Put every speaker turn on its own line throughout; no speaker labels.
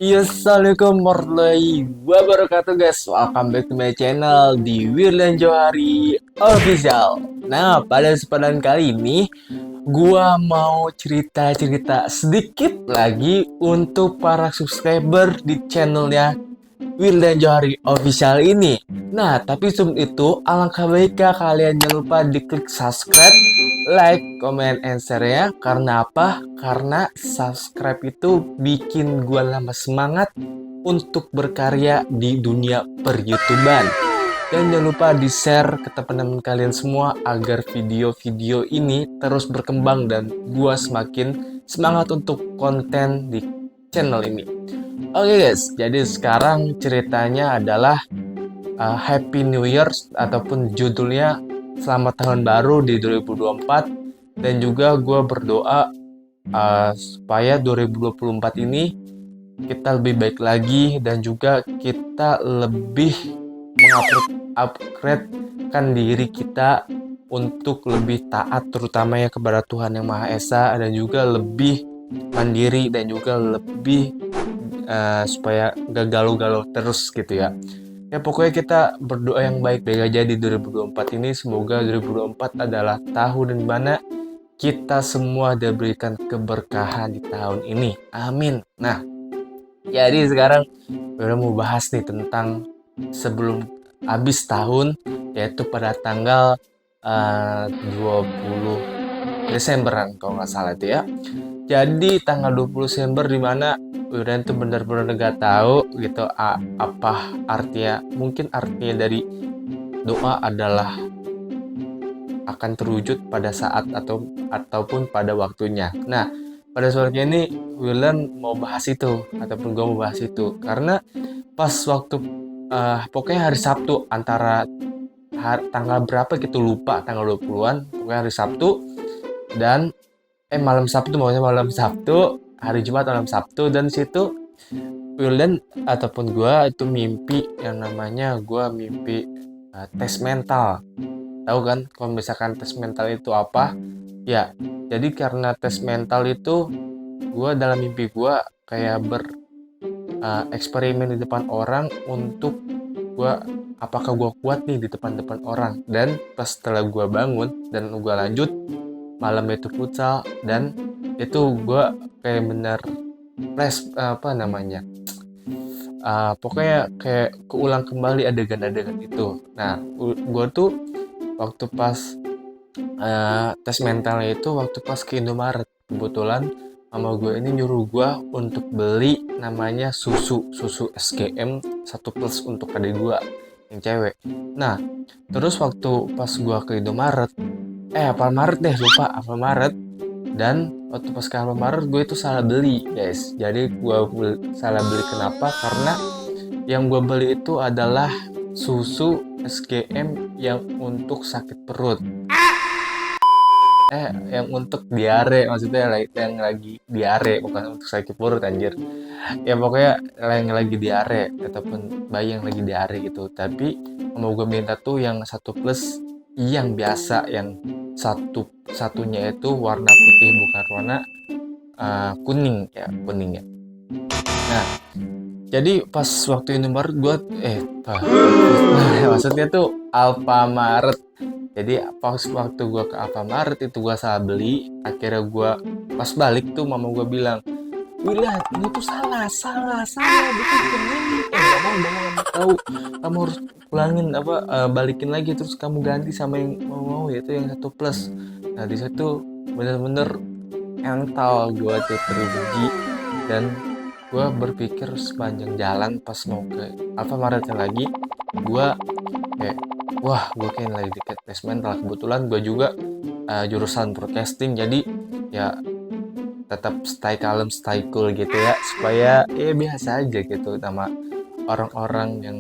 Ya, assalamualaikum warahmatullahi wabarakatuh guys. Welcome back to my channel di Wirlan Johari Official. Nah, pada kesempatan kali ini gua mau cerita-cerita sedikit lagi untuk para subscriber di channelnya Wirlan Johari Official ini. Nah, tapi sebelum itu alangkah baiknya kalian jangan lupa diklik subscribe, like, comment, and share ya. Karena apa? Karena subscribe itu bikin gue nambah semangat untuk berkarya di dunia per-YouTuber. Dan jangan lupa di-share ke teman-teman kalian semua agar video-video ini terus berkembang dan gue semakin semangat untuk konten di channel ini. Oke guys, jadi sekarang ceritanya adalah Happy New Year ataupun judulnya Selamat Tahun Baru di 2024, dan juga gue berdoa supaya 2024 ini kita lebih baik lagi dan juga kita lebih mengupgrade kan diri kita untuk lebih taat terutama ya kepada Tuhan Yang Maha Esa, dan juga lebih mandiri dan juga lebih supaya gak galau-galau terus gitu ya. Ya pokoknya kita berdoa yang baik-baik aja di 2024 ini. Semoga 2024 adalah tahun di mana kita semua diberikan keberkahan di tahun ini. Amin. Nah, jadi sekarang kita mau bahas nih tentang sebelum habis tahun, yaitu pada tanggal 20 Desemberan kalau nggak salah itu ya. Jadi tanggal 20 Desember dimana Wiran tuh benar-benar nggak tahu gitu apa artinya. Mungkin artinya dari doa adalah akan terwujud pada saat ataupun pada waktunya. Nah, pada sore ini Wilan mau bahas itu ataupun gue mau bahas itu karena pas waktu pokoknya hari Sabtu antara tanggal berapa gitu lupa, tanggal 20-an pokoknya hari Sabtu, dan malam Sabtu, maunya malam Sabtu, hari Jumat malam Sabtu, dan situ Wildan ataupun gue itu mimpi yang namanya gue mimpi tes mental. Tahu kan kalau misalkan tes mental itu apa? Ya, jadi karena tes mental itu gue dalam mimpi gue kayak eksperimen di depan orang untuk gue apakah gue kuat nih di depan orang. Dan pas setelah gue bangun dan gue lanjut malam itu futsal, dan itu gue kayak bener flash apa namanya pokoknya kayak keulang kembali adegan-adegan itu. Nah, gue tuh waktu pas tes mentalnya itu waktu pas ke Indomaret, kebetulan mama gue ini nyuruh gue untuk beli namanya susu SGM 1+ untuk adik gue yang cewek. Nah, terus waktu pas gue ke Indomaret, Alfamart deh, lupa Alfamart. Dan waktu pas ke Alfamart gue itu salah beli guys. Jadi gue salah beli kenapa? Karena yang gue beli itu adalah susu SGM yang untuk sakit perut. Yang untuk diare, maksudnya yang lagi diare, bukan untuk sakit perut anjir. Ya pokoknya yang lagi diare ataupun bayi yang lagi diare gitu. Tapi mau gue minta tuh yang 1+ yang biasa, yang satunya itu warna putih bukan warna kuning ya. Nah, jadi pas waktu Indomaret gue maksudnya tuh Alfamaret. Jadi pas waktu gue ke Alfamaret itu gue salah beli. Akhirnya gue pas balik tuh mama gue bilang, Wilan, ini tuh salah, bukan ini. Nggak mau tahu. Kamu harus ulangin balikin lagi terus kamu ganti sama yang mau yaitu yang 1+. Nah di situ bener-bener mental gue tuh teruji, dan gue berpikir sepanjang jalan pas mau ke Alfamaretnya lagi, gue kayak wah gue kayak lagi deket tes mental. Kebetulan gue juga jurusan broadcasting, jadi ya tetap stay calm, stay cool gitu ya, supaya ya biasa aja gitu sama orang-orang yang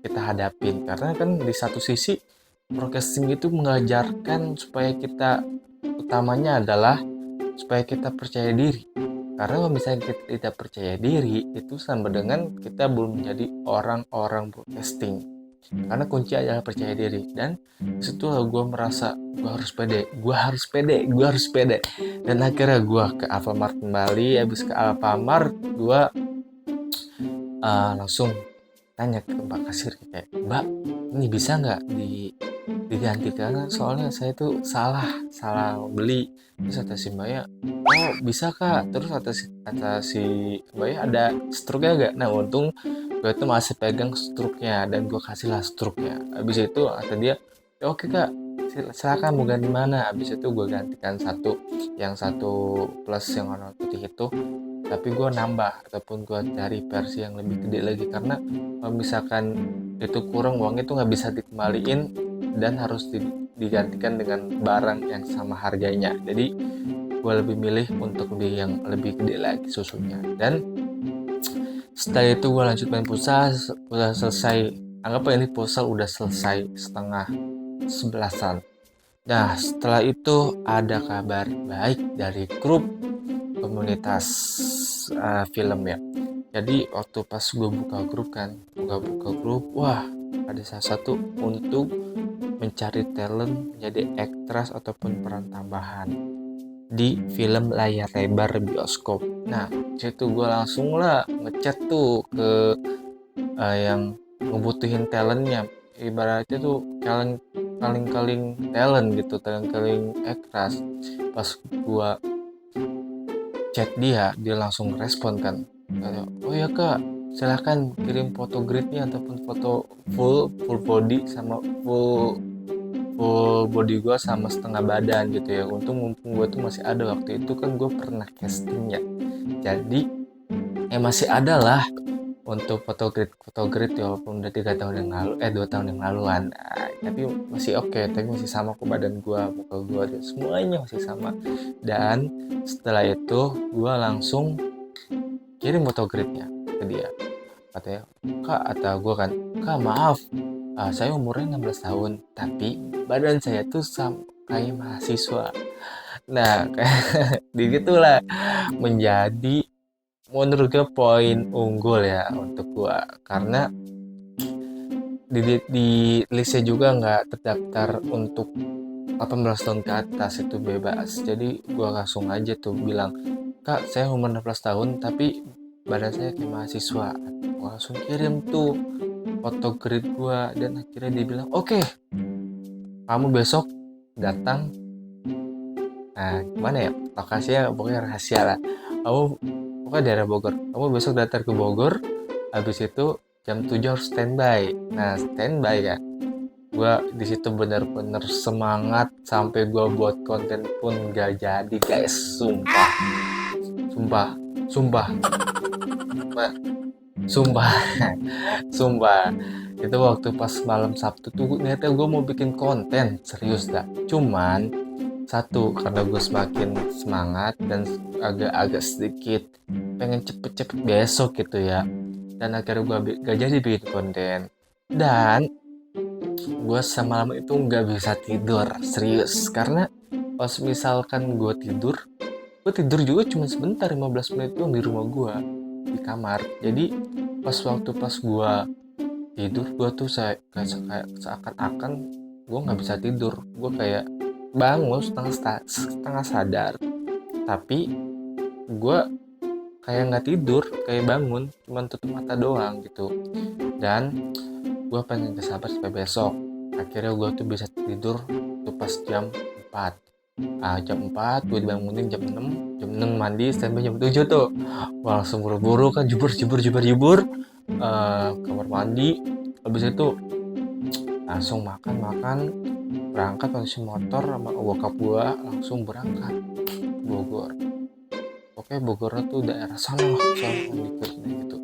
kita hadapin. Karena kan di satu sisi broadcasting itu mengajarkan supaya kita, utamanya adalah supaya kita percaya diri. Karena kalau misalnya kita tidak percaya diri, itu sama dengan kita belum menjadi orang-orang broadcasting. karena kunci adalah percaya diri. Dan situlah gue merasa gue harus pede, gue harus pede, gue harus pede. Dan akhirnya gue ke Alfamart kembali. Habis ke Alfamart gue langsung tanya ke mbak kasir kayak, mbak ini bisa nggak diganti, karena soalnya saya tuh salah beli. Terus kata si mbaknya, oh bisa kak. Terus kata si mbaknya, ada struknya gak? Nah untung gue tuh masih pegang struknya, dan gue kasih lah struknya. Habis itu kata dia, ya oke kak, silakan mau ganti mana. Habis itu gue gantikan yang satu plus yang warna putih itu, tapi gue nambah ataupun gue cari versi yang lebih gede lagi, karena kalau misalkan itu kurang, uangnya itu nggak bisa dikembaliin dan harus digantikan dengan barang yang sama harganya. Jadi gue lebih milih untuk beli yang lebih gede lagi susunya. Dan setelah itu gue lanjut main futsal. Udah selesai, anggap ini futsal udah selesai setengah 11-an. Nah setelah itu ada kabar baik dari grup komunitas film ya. Jadi waktu pas gue buka grup, wah ada salah satu untuk mencari talent menjadi aktris ataupun peran tambahan di film layar lebar bioskop. Nah situ gue langsung lah ngechat tuh ke yang ngebutuhin talentnya. Ibaratnya tuh kaling-kaling talent gitu, kaling-kaling aktris. Pas gue chat dia langsung respon kan. Oh ya kak, silahkan kirim foto gridnya ataupun foto full body sama full body gue sama setengah badan gitu ya. Untung mumpung gue tuh masih ada waktu itu, kan gue pernah castingnya, jadi masih ada lah untuk foto grid ya, walaupun udah 3 tahun yang lalu 2 tahun yang laluan. Nah, tapi masih oke, tapi masih sama kok badan gue, muka gue, dan semuanya masih sama. Dan setelah itu gue langsung kirim foto gridnya ke dia. Katanya, kak, kata gue kan, kak maaf, saya umurnya 16 tahun tapi badan saya tuh kayak mahasiswa. Nah kayak digitulah menjadi menurut gue poin unggul ya untuk gue, karena di listnya juga nggak terdaftar untuk 18 tahun ke atas, itu bebas. Jadi gue langsung aja tuh bilang, kak saya umur 16 tahun tapi badan saya kayak mahasiswa. Gue langsung kirim tuh foto grid gue, dan akhirnya dia bilang oke, kamu besok datang. Nah gimana ya, lokasinya pokoknya rahasia lah. Kamu pokoknya daerah Bogor, kamu besok datang ke Bogor. Habis itu jam 7 harus standby. Nah standby ya, gue di situ bener-bener semangat sampai gue buat konten pun gak jadi guys, sumpah sumpah sumpah sumpah sumpah. Itu waktu pas malam Sabtu tuh niatnya gue mau bikin konten serius dah, cuman satu, karena gue semakin semangat dan agak-agak sedikit pengen cepet-cepet besok gitu ya, dan akhirnya gue gak jadi bikin konten. Dan gue semalam itu nggak bisa tidur serius, karena pas misalkan gue tidur juga cuma sebentar, 15 menit doang di rumah gue, di kamar. Jadi pas gue tidur, gue tuh kayak seakan-akan gue nggak bisa tidur. Gue kayak bangun setengah sadar, tapi gue kayak nggak tidur, kayak bangun cuma tutup mata doang gitu. Dan gue pengen sabar sampai besok. Akhirnya gue tuh bisa tidur tuh pas jam 4. Jam 4 gue dibangunin jam 6 mandi sampai jam 7 tuh. Wah, langsung buru-buru kan, jubur kamar mandi. Habis itu langsung makan berangkat pakai motor sama bokap gue, langsung berangkat Bogor. Oke, Bogor tuh daerah sana dikit gitu,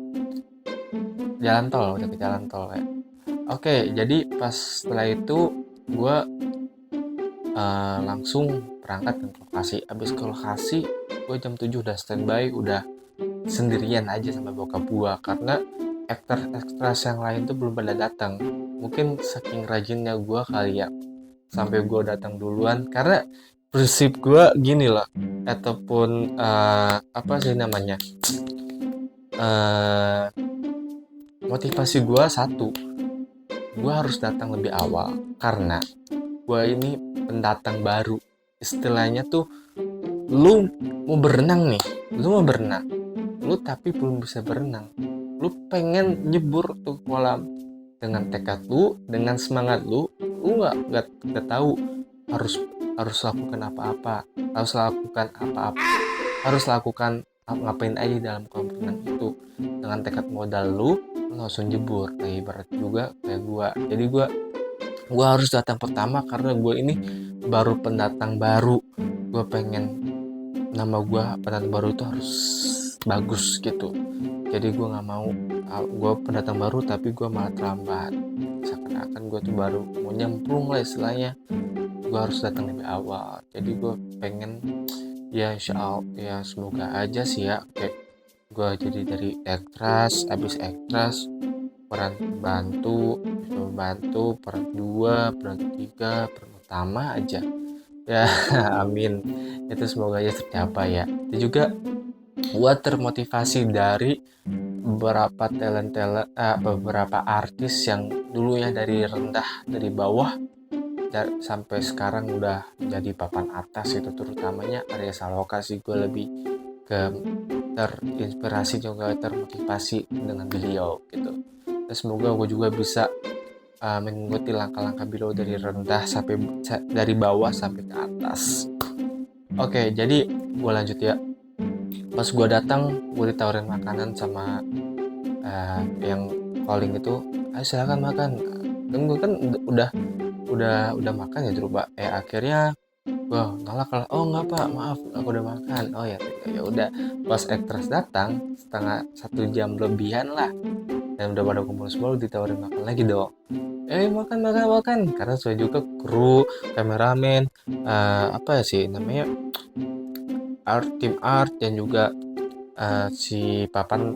jalan tol, udah ke jalan tol ya. Oke, jadi pas setelah itu gue langsung berangkat ke lokasi. Abis ke lokasi gue jam 7 udah standby, udah sendirian aja sama bokap gue, karena aktor yang lain tuh belum pada datang. Mungkin saking rajinnya gue kali ya, sampai gue datang duluan. Karena prinsip gue gini loh, ataupun apa sih namanya, motivasi gue satu, gue harus datang lebih awal karena gue ini pendatang baru. Istilahnya tuh, lu mau berenang nih, lu tapi belum bisa berenang, lu pengen nyebur tuh kolam. Dengan tekad lu, dengan semangat lu nggak tahu harus harus lakukan apa-apa, harus lakukan ngapain aja dalam kolam renang itu. Dengan tekad modal lu langsung jebur, kayak ibarat juga kayak gua. Jadi gua harus datang pertama karena gua ini baru pendatang baru. Gua pengen nama gua pendatang baru itu harus bagus gitu. Jadi gue nggak mau gue pendatang baru tapi gue malah terlambat, seakan-akan gue tuh baru mau nyemplung lah istilahnya. Gue harus datang lebih awal, jadi gue pengen ya insya Allah ya semoga aja sih ya, kayak gue jadi dari ekstras, habis ekstras peran bantu, peran 2, peran 3, peran utama aja ya. Amin, itu semoga aja tercapai ya. Itu juga gue termotivasi dari beberapa artis yang dulunya dari rendah, dari bawah sampai sekarang udah jadi papan atas. Itu terutamanya Arya Saloka sih, gue lebih ke terinspirasi juga termotivasi dengan beliau gitu. Dan semoga gue juga bisa mengikuti langkah-langkah beliau dari bawah sampai ke atas. Oke, jadi gue lanjut ya. Pas gue datang, gue ditawarin makanan sama yang calling itu, ayo silakan makan. Dan gue kan udah makan ya coba. Akhirnya gue nolak lah. Oh nggak pak, maaf, aku udah makan. Oh ya, ya udah. Pas ekstras datang setengah 1 jam lebihan lah, dan udah pada kumpul semua, ditawarin makan lagi dong. Makan karena saya juga kru, kameramen, apa sih namanya, tim art, dan juga si papan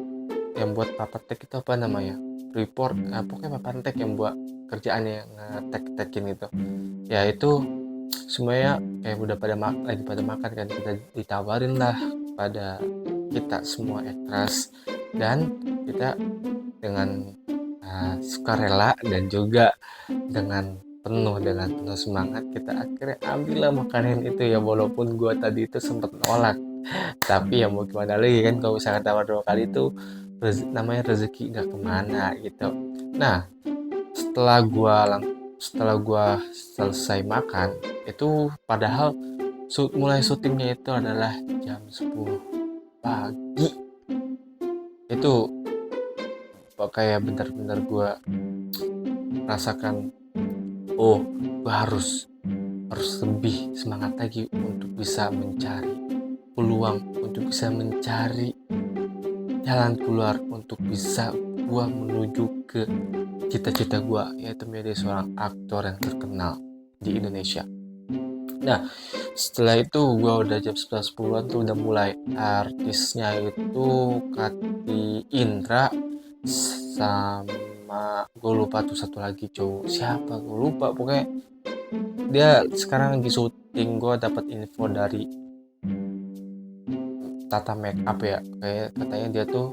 yang buat papan tag itu apa namanya, report, pokoknya papan tag yang buat kerjaannya yang nge-tag-tagin itu ya. Itu semuanya kayak udah lagi pada makan kan, kita ditawarin lah pada kita semua ekstras, dan kita dengan sukarela dan juga dengan penuh semangat, kita akhirnya ambillah makanan itu ya, walaupun gua tadi itu sempat nolak. Tapi ya mau gimana lagi kan, kalau misalkan tawar 2 kali itu namanya rezeki nggak kemana gitu. Nah, setelah gua selesai makan itu, padahal mulai syutingnya itu adalah jam 10 pagi. Itu kayak benar-benar gua rasakan, oh gua harus lebih semangat lagi untuk bisa mencari peluang, untuk bisa mencari jalan keluar, untuk bisa gua menuju ke cita-cita gua, yaitu menjadi seorang aktor yang terkenal di Indonesia. Nah, setelah itu gua udah jam 11.10-an tuh udah mulai. Artisnya itu Kati Indra sama gue lupa tuh satu lagi cowok siapa, gue lupa. Pokoknya dia sekarang lagi syuting. Gue dapat info dari Tata Make Up ya, kayak katanya dia tuh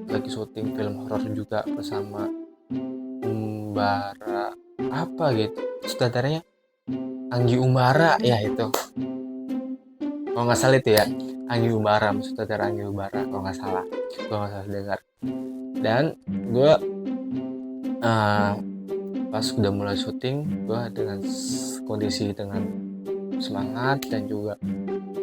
lagi syuting film horor juga bersama Umbara apa gitu, sutradaranya Anggi Umbara ya. Itu kalau nggak salah itu ya, Anggi Umbara, sutradara Anggi Umbara kalau nggak salah, gue nggak salah dengar. Dan gue pas udah mulai syuting, gue dengan kondisi dengan semangat dan juga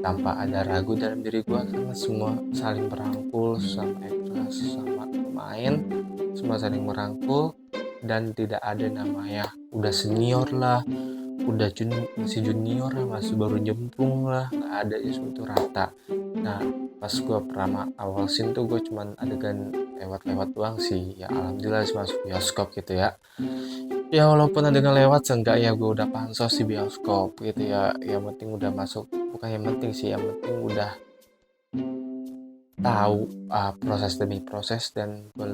tanpa ada ragu dalam diri gue, karena semua saling merangkul, sama ekstras sama pemain, semua saling merangkul, dan tidak ada namanya udah senior lah, udah masih junior lah, masih baru nyemplung lah, nggak ada, itu rata. Nah, pas gue pertama awal scene tuh gue cuman adegan lewat-lewat doang sih ya, alhamdulillah masuk bioskop gitu ya. Ya walaupun adegan lewat, seenggaknya gue udah pansos di bioskop gitu ya. Yang penting udah masuk, bukan yang penting sih, yang penting udah tahu proses demi proses, dan gue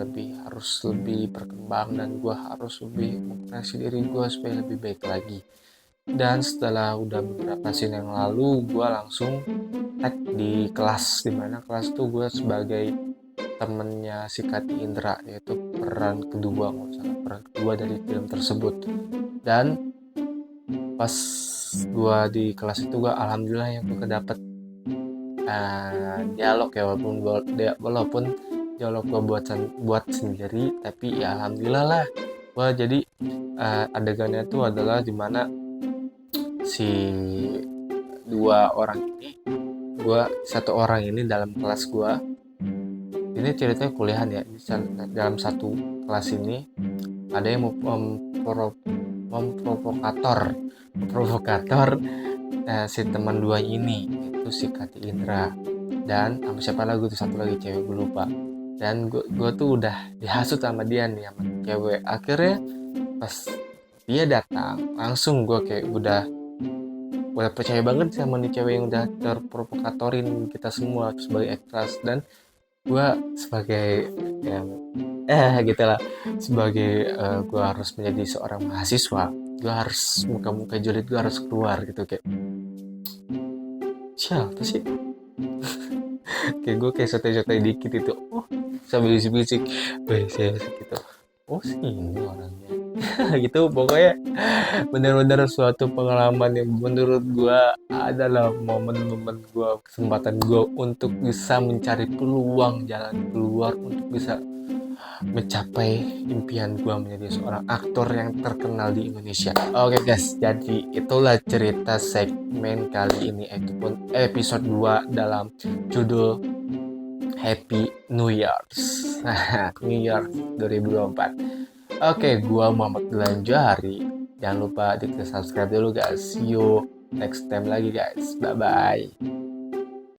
harus lebih berkembang, dan gue harus lebih memperbaiki diri gue supaya lebih baik lagi. Dan setelah udah beberapa scene yang lalu, gue langsung tag di kelas, dimana kelas tuh gue sebagai temennya si Kati Indra, yaitu peran kedua, nggak salah, peran kedua dari film tersebut. Dan pas gua di kelas itu gua alhamdulillah yang gua dapet dialog ya, walaupun dialog gua buat sendiri, tapi ya alhamdulillah lah gua jadi adegannya itu adalah dimana si dua orang ini, satu orang ini dalam kelas gua ini ceritanya kuliahan ya, dalam satu kelas ini ada yang memprovokator si teman dua ini, itu si Kati Indra dan sama siapa lagi tuh, satu lagi cewek gue lupa. Dan gue tuh udah dihasut sama dia nih, sama cewek. Akhirnya pas dia datang langsung gue kayak udah percaya banget sama nih cewek yang udah terprovokatorin kita semua sebagai ekstras. Dan gue sebagai yang gitulah, sebagai gue harus menjadi seorang mahasiswa, gue harus muka-muka julid, gue harus keluar gitu, kayak siapa sih. Kayak gue kayak sotoy-sotoy dikit itu, sambil bisik-bisik gitu, sih ini orangnya. Gitu pokoknya, benar-benar suatu pengalaman yang menurut gue adalah momen-momen gue, kesempatan gue untuk bisa mencari peluang jalan keluar, untuk bisa mencapai impian gue menjadi seorang aktor yang terkenal di Indonesia. Oke guys, jadi itulah cerita segmen kali ini, ataupun episode 2 dalam judul Happy New Year's. New Year 2024. Oke, gue Muhammad Gilang Johari. Jangan lupa di subscribe dulu guys. See you next time lagi guys. Bye bye.